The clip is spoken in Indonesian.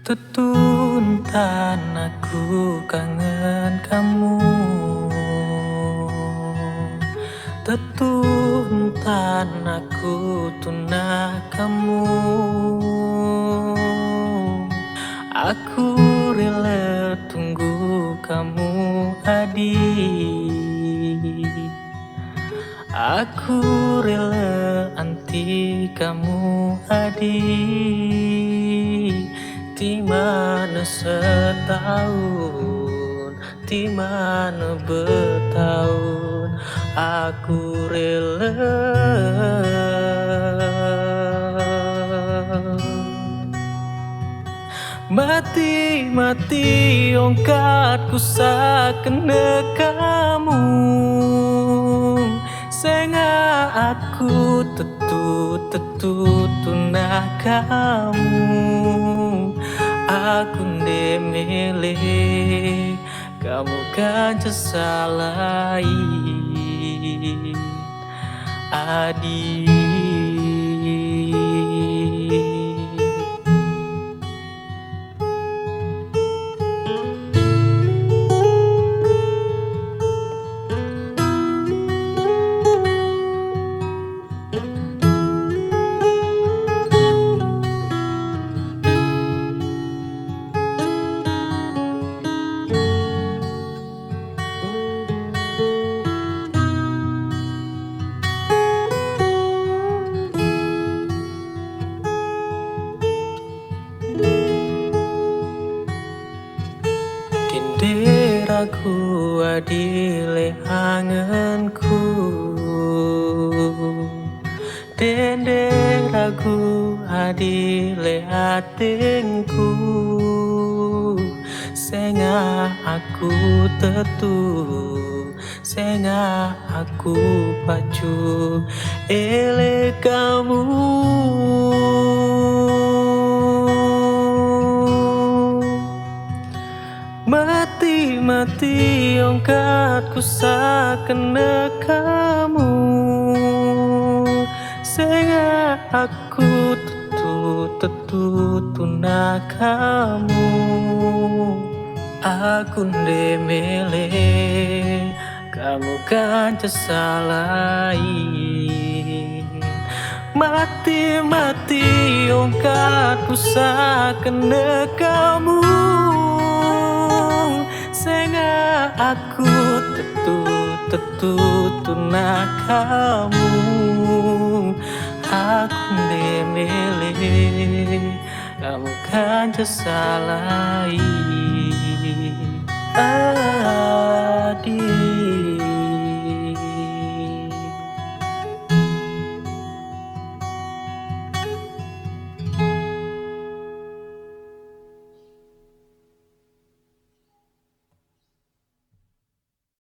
Tuntan aku kangen kamu. Tuntan aku tuna kamu. Aku rela tunggu kamu hadir. Aku rela anti kamu hadir. Di mana setahun, di mana bertahun, aku rela. Mati-mati ongkatku sakena kamu. Senga aku tetu tuna kamu. Aku ndemele kamu kan cesalai adik. Deraku adile angenku. Denderaku adile atinku. Senga aku tetu, senga aku pacu ele kamu. Mati-mati ongkatku sakena kamu. Senga aku tetu tuna kamu. Aku ndemele kamu kan cesalai. Mati-mati ongkatku sakena kamu. Senga aku tetu tuna kamu. Aku ndemele kamu kan cesalai adik.